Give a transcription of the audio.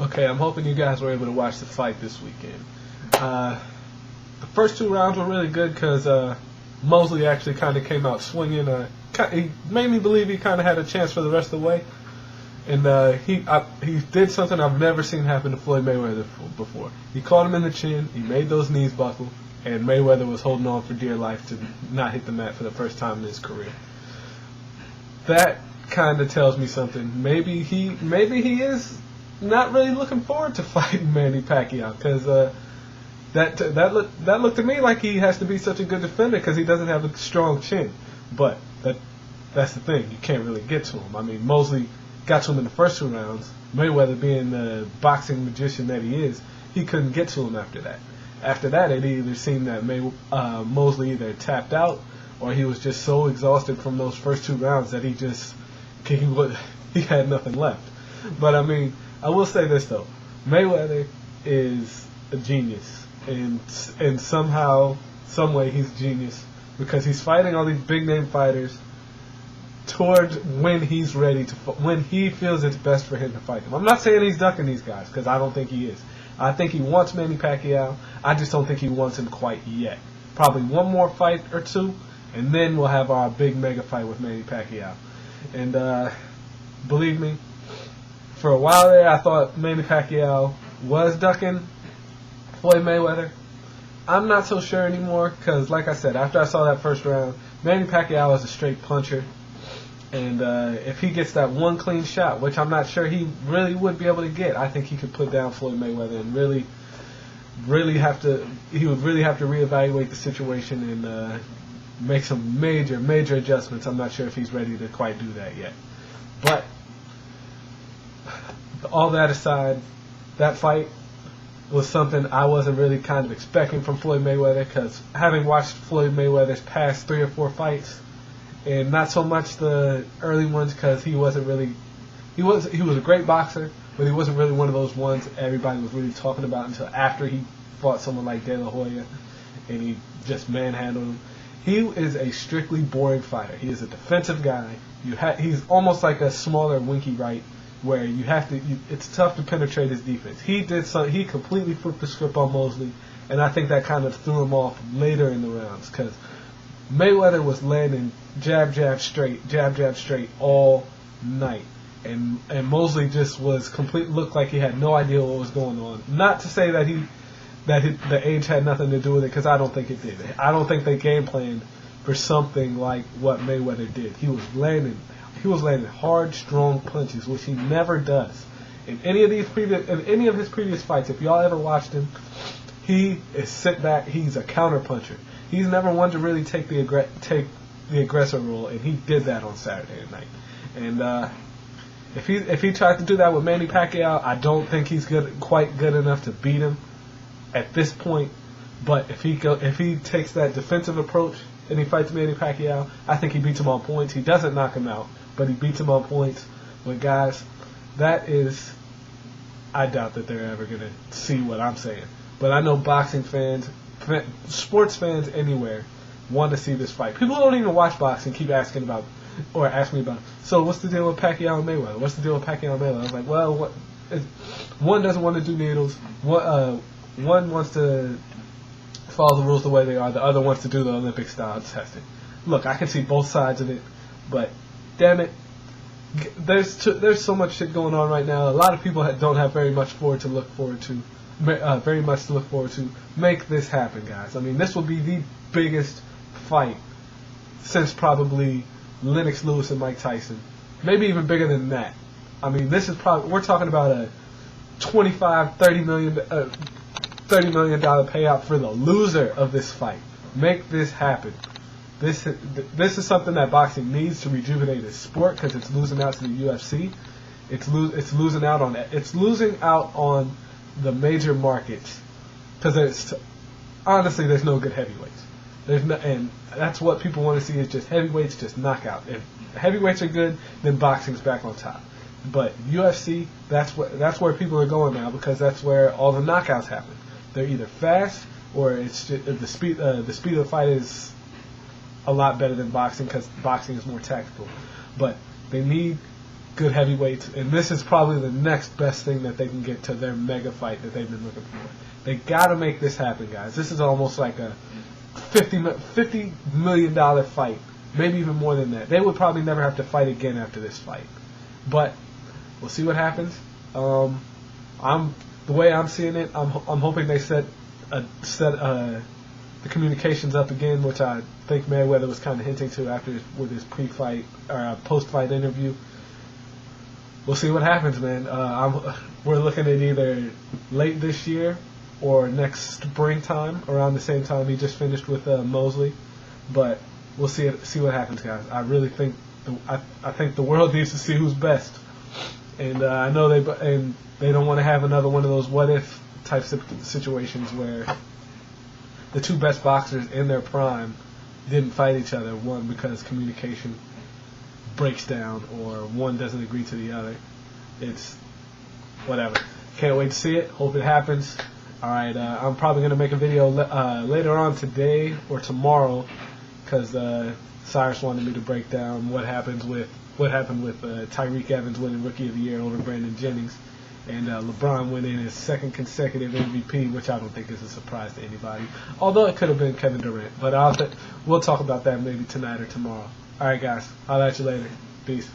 Okay, I'm hoping you guys were able to watch the fight this weekend. The first two rounds were really good because Mosley actually kind of came out swinging. He made me believe he kind of had a chance for the rest of the way. And he did something I've never seen happen to Floyd Mayweather before. He caught him in the chin, he made those knees buckle, and Mayweather was holding on for dear life to not hit the mat for the first time in his career. That kind of tells me something. Maybe he is not really looking forward to fighting Manny Pacquiao because that looked to me like he has to be such a good defender because he doesn't have a strong chin. But that's the thing. You can't really get to him. I mean, Mosley got to him in the first two rounds. Mayweather, being the boxing magician that he is, he couldn't get to him after that. After that, it either seemed that Mosley either tapped out or he was just so exhausted from those first two rounds that he had nothing left. But I mean, I will say this though: Mayweather is a genius, and somehow, some way, he's a genius because he's fighting all these big name fighters toward when he's ready to, when he feels it's best for him to fight them. I'm not saying he's ducking these guys because I don't think he is. I think he wants Manny Pacquiao. I just don't think he wants him quite yet. Probably one more fight or two, and then we'll have our big mega fight with Manny Pacquiao. And believe me, for a while there, I thought Manny Pacquiao was ducking Floyd Mayweather. I'm not so sure anymore because, like I said, after I saw that first round, Manny Pacquiao is a straight puncher. And if he gets that one clean shot, which I'm not sure he really would be able to get, I think he could put down Floyd Mayweather and really have to reevaluate the situation and make some major adjustments. I'm not sure if he's ready to quite do that yet. But all that aside, that fight was something I wasn't really kind of expecting from Floyd Mayweather because having watched Floyd Mayweather's past 3 or 4 fights, and not so much the early ones because he was a great boxer, but he wasn't really one of those ones everybody was really talking about until after he fought someone like De La Hoya and he just manhandled him. He is a strictly boring fighter. He is a defensive guy. He's almost like a smaller Winky Wright, where it's tough to penetrate his defense. He completely flipped the script on Mosley, and I think that kind of threw him off later in the rounds because Mayweather was landing jab straight all night, and Mosley just looked like he had no idea what was going on. Not to say that the age had nothing to do with it, because I don't think it did. I don't think they game planned for something like what Mayweather did. He was landing hard, strong punches, which he never does. In any of his previous fights, if y'all ever watched him, he is sit back. He's a counter puncher. He's never one to really take the aggressor role, and he did that on Saturday night. And if he tried to do that with Manny Pacquiao, I don't think he's quite good enough to beat him at this point. But if he takes that defensive approach and he fights Manny Pacquiao, I think he beats him on points. He doesn't knock him out, but he beats him on points. But guys, I doubt that they're ever going to see what I'm saying. But I know boxing fans, sports fans anywhere, want to see this fight. People who don't even watch boxing keep ask me about, so what's the deal with Pacquiao and Mayweather? What's the deal with Pacquiao and Mayweather? I was like, well, one doesn't want to do needles. One wants to follow the rules the way they are. The other wants to do the Olympic style testing. Look, I can see both sides of it, but damn it, there's so much shit going on right now. A lot of people don't have very much to look forward to. Make this happen, guys. I mean, this will be the biggest fight since probably Lennox Lewis and Mike Tyson. Maybe even bigger than that. I mean, we're talking about a $30 million payout for the loser of this fight. Make this happen. This is something that boxing needs to rejuvenate its sport because it's losing out to the UFC. It's losing out on the major markets because honestly there's no good heavyweights. And that's what people want to see is just heavyweights, just knockout. If heavyweights are good, then boxing's back on top. But UFC, that's where people are going now because that's where all the knockouts happen. They're either fast or it's just, the speed of the fight is a lot better than boxing because boxing is more tactical. But they need good heavyweights, and this is probably the next best thing that they can get to their mega fight that they've been looking for. They got to make this happen, guys. This is almost like a $50 million fight, maybe even more than that. They would probably never have to fight again after this fight, but we'll see what happens. The way I'm seeing it, I'm hoping they set the communications up again, which I think Mayweather was kind of hinting to with his pre-fight or post-fight interview. We'll see what happens, man. We're looking at either late this year or next springtime, around the same time he just finished with Mosley. But we'll see what happens, guys. I really think I think the world needs to see who's best, and I know they don't want to have another one of those what if types of situations where the two best boxers in their prime didn't fight each other, one because communication breaks down or one doesn't agree to the other. It's whatever. Can't wait to see it. Hope it happens. All right, I'm probably going to make a video later on today or tomorrow because Cyrus wanted me to break down what happened with Tyreek Evans winning Rookie of the Year over Brandon Jennings, and LeBron winning his second consecutive MVP, which I don't think is a surprise to anybody, although it could have been Kevin Durant. But we'll talk about that maybe tonight or tomorrow. All right, guys. I'll at you later. Peace.